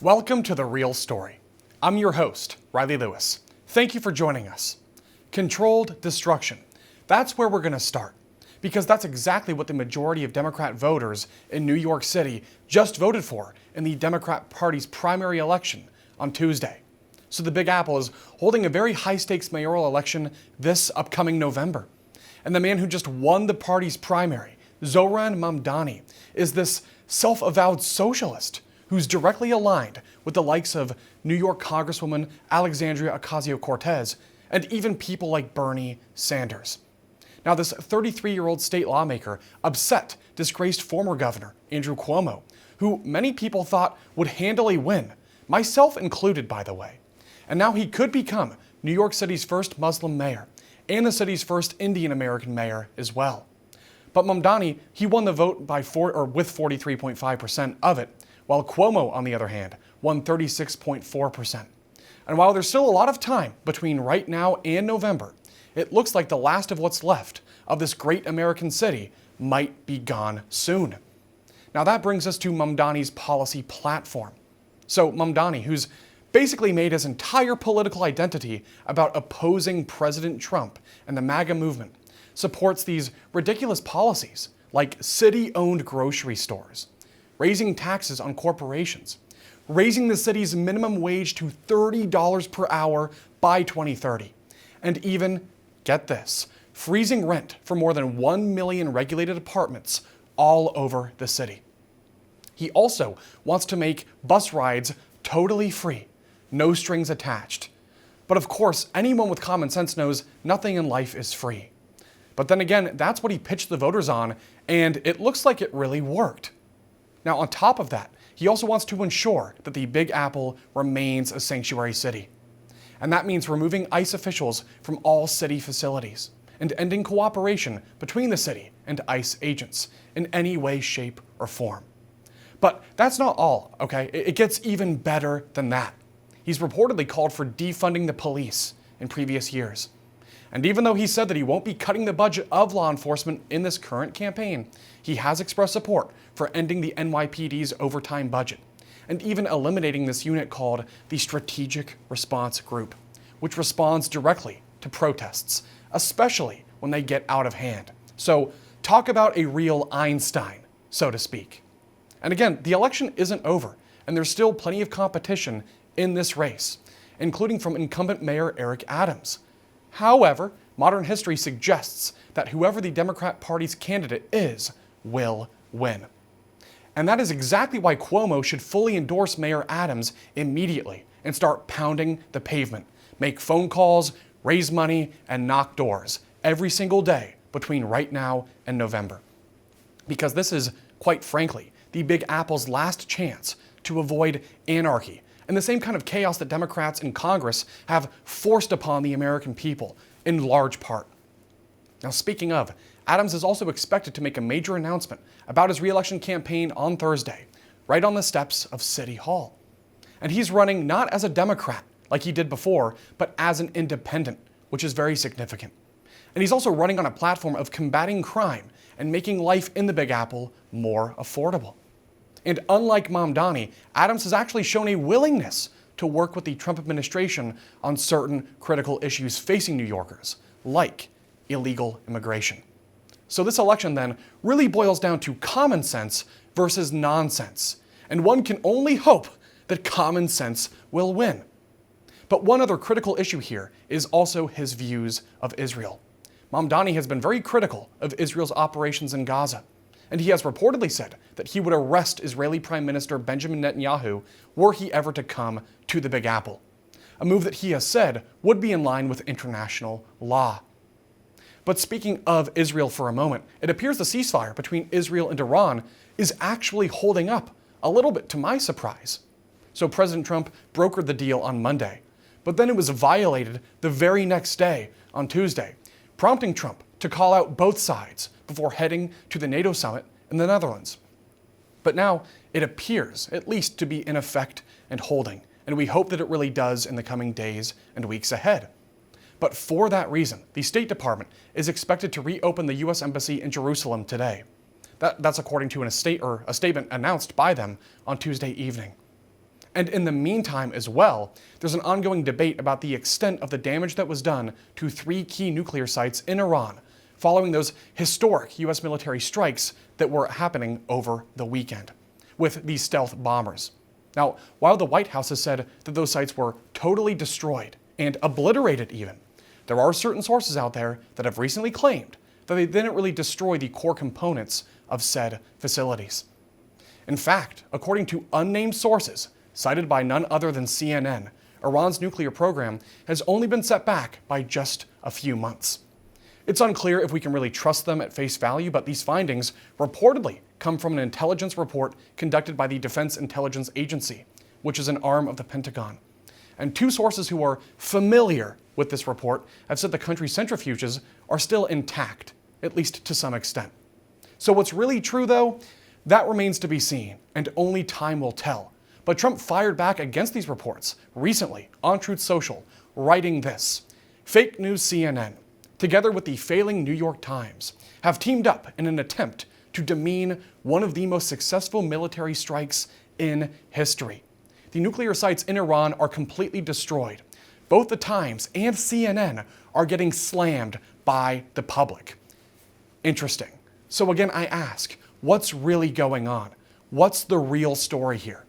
Welcome to The Real Story. I'm your host, Riley Lewis. Thank you for joining us. Controlled destruction. That's where we're going to start, because that's exactly what the majority of Democrat voters in New York City just voted for in the Democrat Party's primary election on Tuesday. So the Big Apple is holding a very high-stakes mayoral election this upcoming November. And the man who just won the party's primary, Zohran Mamdani, is this self-avowed socialist who's directly aligned with the likes of New York Congresswoman Alexandria Ocasio-Cortez and even people like Bernie Sanders. Now, this 33-year-old state lawmaker upset disgraced former governor Andrew Cuomo, who many people thought would handily win, myself included, by the way. And now he could become New York City's first Muslim mayor and the city's first Indian American mayor as well. But Mamdani, he won the vote with 43.5% of it, while Cuomo, on the other hand, won 36.4%. And while there's still a lot of time between right now and November, it looks like the last of what's left of this great American city might be gone soon. Now that brings us to Mamdani's policy platform. So Mamdani, who's basically made his entire political identity about opposing President Trump and the MAGA movement, supports these ridiculous policies like city-owned grocery stores, raising taxes on corporations, raising the city's minimum wage to $30 per hour by 2030, and even, get this, freezing rent for more than 1 million regulated apartments all over the city. He also wants to make bus rides totally free, no strings attached. But of course, anyone with common sense knows nothing in life is free. But then again, that's what he pitched the voters on, and it looks like it really worked. Now, on top of that, he also wants to ensure that the Big Apple remains a sanctuary city. And that means removing ICE officials from all city facilities and ending cooperation between the city and ICE agents in any way, shape, or form. But that's not all, okay? It gets even better than that. He's reportedly called for defunding the police in previous years. And even though he said that he won't be cutting the budget of law enforcement in this current campaign, he has expressed support for ending the NYPD's overtime budget and even eliminating this unit called the Strategic Response Group, which responds directly to protests, especially when they get out of hand. So talk about a real Einstein, so to speak. And again, the election isn't over, and there's still plenty of competition in this race, including from incumbent Mayor Eric Adams. However, modern history suggests that whoever the Democrat Party's candidate is will win. And that is exactly why Cuomo should fully endorse Mayor Adams immediately and start pounding the pavement, make phone calls, raise money, and knock doors every single day between right now and November. Because this is, quite frankly, the Big Apple's last chance to avoid anarchy and the same kind of chaos that Democrats in Congress have forced upon the American people, in large part. Now, speaking of, Adams is also expected to make a major announcement about his re-election campaign on Thursday, right on the steps of City Hall. And he's running not as a Democrat, like he did before, but as an independent, which is very significant. And he's also running on a platform of combating crime and making life in the Big Apple more affordable. And unlike Mamdani, Adams has actually shown a willingness to work with the Trump administration on certain critical issues facing New Yorkers, like illegal immigration. So this election then really boils down to common sense versus nonsense. And one can only hope that common sense will win. But one other critical issue here is also his views of Israel. Mamdani has been very critical of Israel's operations in Gaza. And he has reportedly said that he would arrest Israeli Prime Minister Benjamin Netanyahu were he ever to come to the Big Apple, a move that he has said would be in line with international law. But speaking of Israel for a moment, it appears the ceasefire between Israel and Iran is actually holding up, a little bit to my surprise. So President Trump brokered the deal on Monday, but then it was violated the very next day, on Tuesday, prompting Trump to call out both sides before heading to the NATO summit in the Netherlands. But now it appears, at least, to be in effect and holding, and we hope that it really does in the coming days and weeks ahead. But for that reason, the State Department is expected to reopen the U.S. Embassy in Jerusalem today. That's according to a statement announced by them on Tuesday evening. And in the meantime as well, there's an ongoing debate about the extent of the damage that was done to 3 key nuclear sites in Iran following those historic U.S. military strikes that were happening over the weekend with these stealth bombers. Now, while the White House has said that those sites were totally destroyed and obliterated even, there are certain sources out there that have recently claimed that they didn't really destroy the core components of said facilities. In fact, according to unnamed sources cited by none other than CNN, Iran's nuclear program has only been set back by just a few months. It's unclear if we can really trust them at face value, but these findings reportedly come from an intelligence report conducted by the Defense Intelligence Agency, which is an arm of the Pentagon. And 2 sources who are familiar with this report have said the country's centrifuges are still intact, at least to some extent. So what's really true, though, that remains to be seen, and only time will tell. But Trump fired back against these reports recently on Truth Social, writing this: "Fake news CNN, together with the failing New York Times, have teamed up in an attempt to demean one of the most successful military strikes in history. The nuclear sites in Iran are completely destroyed. Both the Times and CNN are getting slammed by the public." Interesting. So again, I ask, what's really going on? What's the real story here?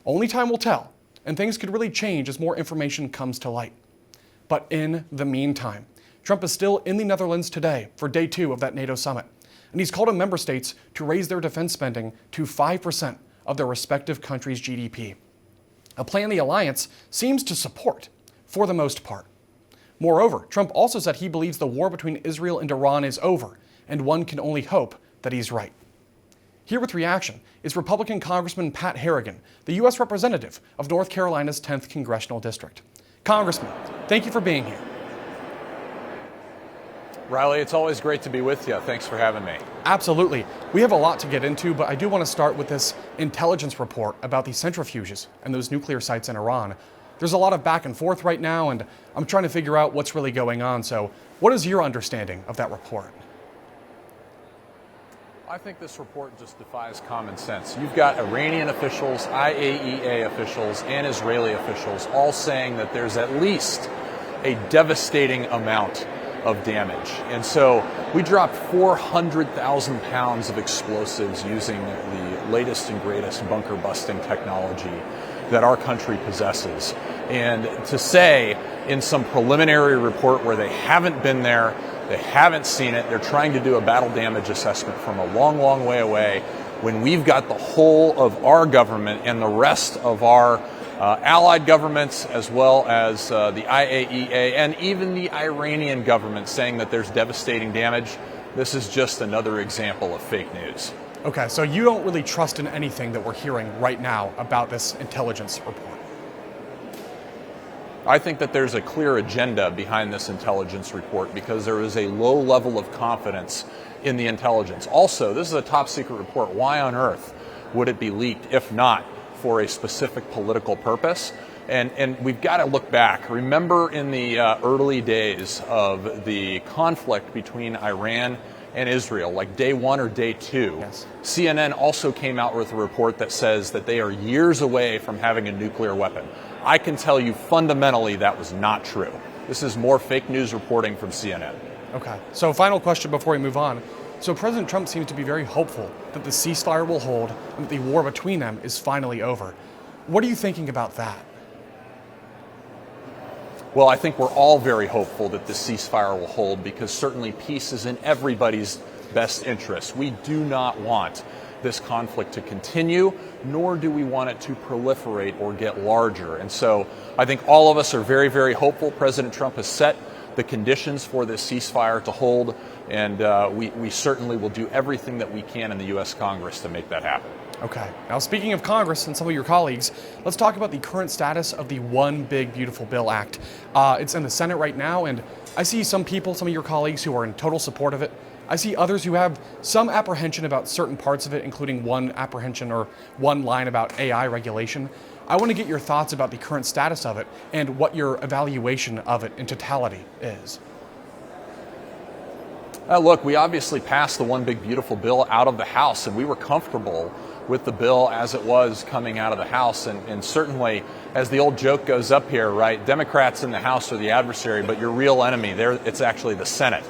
Only time will tell, and things could really change as more information comes to light. But in the meantime, Trump is still in the Netherlands today for day 2 of that NATO summit, and he's called on member states to raise their defense spending to 5% of their respective countries' GDP, a plan the alliance seems to support for the most part. Moreover, Trump also said he believes the war between Israel and Iran is over, and one can only hope that he's right. Here with reaction is Republican Congressman Pat Harrigan, the U.S. representative of North Carolina's 10th Congressional District. Congressman, thank you for being here. Riley, it's always great to be with you. Thanks for having me. Absolutely. We have a lot to get into, but I do want to start with this intelligence report about the centrifuges and those nuclear sites in Iran. There's a lot of back and forth right now, and I'm trying to figure out what's really going on. So what is your understanding of that report? I think this report just defies common sense. You've got Iranian officials, IAEA officials, and Israeli officials all saying that there's at least a devastating amount of damage. And so we dropped 400,000 pounds of explosives using the latest and greatest bunker busting technology that our country possesses. And to say in some preliminary report where they haven't been there, they haven't seen it, they're trying to do a battle damage assessment from a long, long way away, when we've got the whole of our government and the rest of our allied governments, as well as the IAEA and even the Iranian government saying that there's devastating damage. This is just another example of fake news. Okay, so you don't really trust in anything that we're hearing right now about this intelligence report? I think that there's a clear agenda behind this intelligence report because there is a low level of confidence in the intelligence. Also, this is a top secret report. Why on earth would it be leaked if not for a specific political purpose? And we've got to look back. Remember in the early days of the conflict between Iran and Israel, like day 1 or day 2, yes, CNN also came out with a report that says that they are years away from having a nuclear weapon. I can tell you fundamentally that was not true. This is more fake news reporting from CNN. Okay, so final question before we move on. So President Trump seems to be very hopeful that the ceasefire will hold and that the war between them is finally over. What are you thinking about that? Well, I think we're all very hopeful that the ceasefire will hold because certainly peace is in everybody's best interest. We do not want this conflict to continue, nor do we want it to proliferate or get larger. And so I think all of us are very, very hopeful. President Trump has set the conditions for this ceasefire to hold, and we certainly will do everything that we can in the U.S. Congress to make that happen. Okay. Now, speaking of Congress and some of your colleagues, let's talk about the current status of the One Big Beautiful Bill Act. It's in the Senate right now, and I see some people, some of your colleagues, who are in total support of it. I see others who have some apprehension about certain parts of it, including one apprehension or one line about AI regulation. I want to get your thoughts about the current status of it and what your evaluation of it in totality is. Look, we obviously passed the One Big Beautiful Bill out of the House, and we were comfortable with the bill as it was coming out of the House. And certainly, as the old joke goes up here, right, Democrats in the House are the adversary, but your real enemy, it's actually the Senate.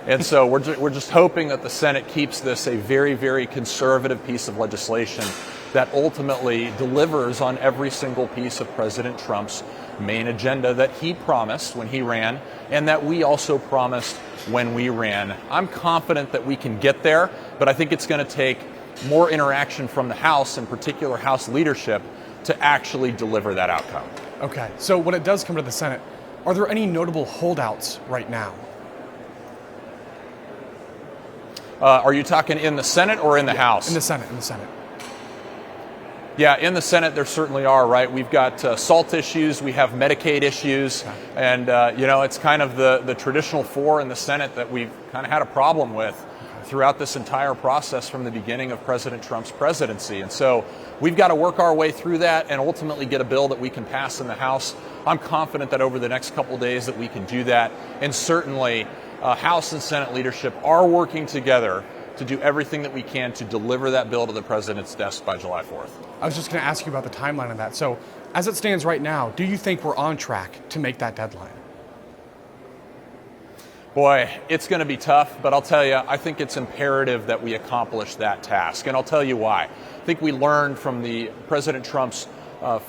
And so we're just hoping that the Senate keeps this a very, very conservative piece of legislation that ultimately delivers on every single piece of President Trump's main agenda that he promised when he ran and that we also promised when we ran. I'm confident that we can get there, but I think it's going to take more interaction from the House, in particular House leadership, to actually deliver that outcome. Okay, so when it does come to the Senate, are there any notable holdouts right now? Are you talking in the Senate or in the House? In the Senate. Yeah, in the Senate there certainly are, right? We've got SALT issues, we have Medicaid issues, and it's kind of the traditional four in the Senate that we've kind of had a problem with throughout this entire process from the beginning of President Trump's presidency. And so we've got to work our way through that and ultimately get a bill that we can pass in the House. I'm confident that over the next couple of days that we can do that, and certainly House and Senate leadership are working together to do everything that we can to deliver that bill to the president's desk by July 4th. I was just going to ask you about the timeline on that. So as it stands right now, do you think we're on track to make that deadline? Boy, it's going to be tough, but I'll tell you, I think it's imperative that we accomplish that task. And I'll tell you why. I think we learned from the President Trump's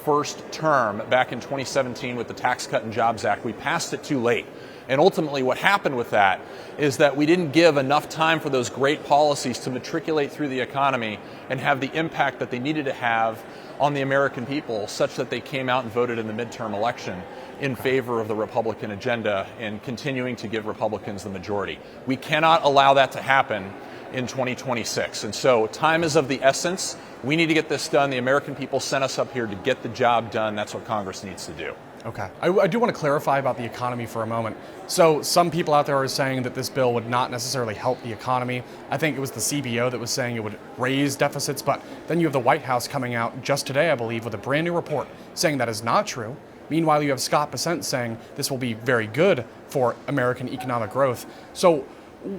first term back in 2017 with the Tax Cut and Jobs Act. We passed it too late. And ultimately what happened with that is that we didn't give enough time for those great policies to matriculate through the economy and have the impact that they needed to have on the American people, such that they came out and voted in the midterm election in favor of the Republican agenda and continuing to give Republicans the majority. We cannot allow that to happen in 2026. And so time is of the essence. We need to get this done. The American people sent us up here to get the job done. That's what Congress needs to do. Okay. I do want to clarify about the economy for a moment. So some people out there are saying that this bill would not necessarily help the economy. I think it was the CBO that was saying it would raise deficits, but then you have the White House coming out just today, I believe, with a brand new report saying that is not true. Meanwhile, you have Scott Bessent saying this will be very good for American economic growth. So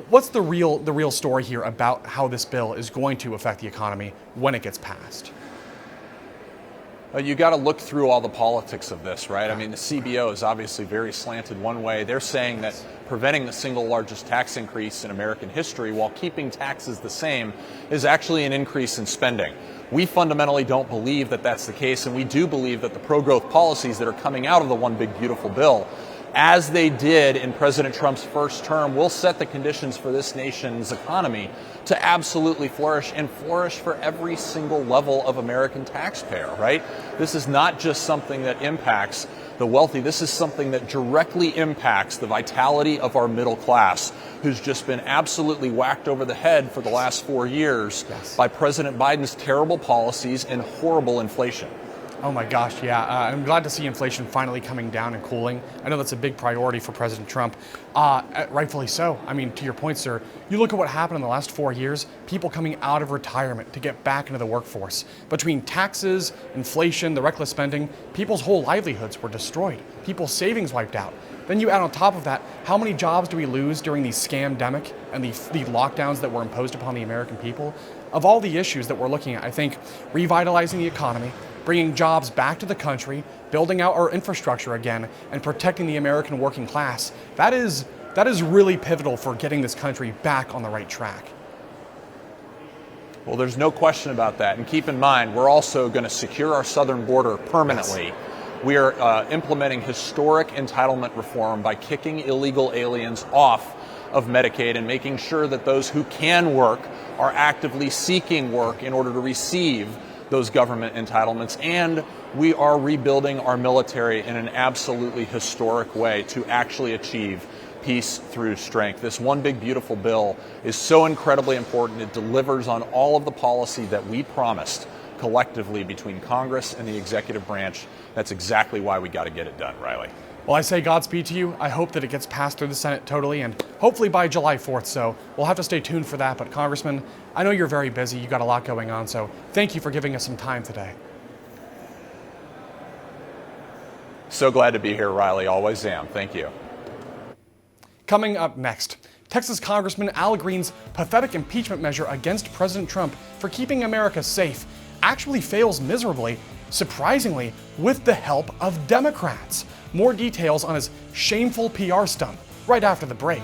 what's the real story here about how this bill is going to affect the economy when it gets passed? You got to look through all the politics of this, right? I mean, the CBO is obviously very slanted one way. They're saying that preventing the single largest tax increase in American history while keeping taxes the same is actually an increase in spending. We fundamentally don't believe that that's the case, and we do believe that the pro-growth policies that are coming out of the One Big Beautiful Bill, as they did in President Trump's first term, will set the conditions for this nation's economy to absolutely flourish, and flourish for every single level of American taxpayer, right? This is not just something that impacts the wealthy. This is something that directly impacts the vitality of our middle class, who's just been absolutely whacked over the head for the last 4 years by President Biden's terrible policies and horrible inflation. Oh my gosh, yeah. I'm glad to see inflation finally coming down and cooling. I know that's a big priority for President Trump. Rightfully so. I mean, to your point, sir, you look at what happened in the last 4 years, people coming out of retirement to get back into the workforce. Between taxes, inflation, the reckless spending, people's whole livelihoods were destroyed. People's savings wiped out. Then you add on top of that, how many jobs do we lose during the scamdemic and the lockdowns that were imposed upon the American people? Of all the issues that we're looking at, I think revitalizing the economy, bringing jobs back to the country, building out our infrastructure again, and protecting the American working class, that is really pivotal for getting this country back on the right track. Well, there's no question about that. And keep in mind, we're also going to secure our southern border permanently. Yes. We are implementing historic entitlement reform by kicking illegal aliens off of Medicaid and making sure that those who can work are actively seeking work in order to receive those government entitlements. And we are rebuilding our military in an absolutely historic way to actually achieve peace through strength. This One Big Beautiful Bill is so incredibly important. It delivers on all of the policy that we promised collectively between Congress and the executive branch. That's exactly why we got to get it done, Riley. Well, I say Godspeed to you. I hope that it gets passed through the Senate totally, and hopefully by July 4th, so we'll have to stay tuned for that. But Congressman, I know you're very busy. You got a lot going on, so thank you for giving us some time today. So glad to be here, Riley. Always am. Thank you. Coming up next, Texas Congressman Al Green's pathetic impeachment measure against President Trump for keeping America safe, actually fails miserably, surprisingly, with the help of Democrats. More details on his shameful PR stunt right after the break.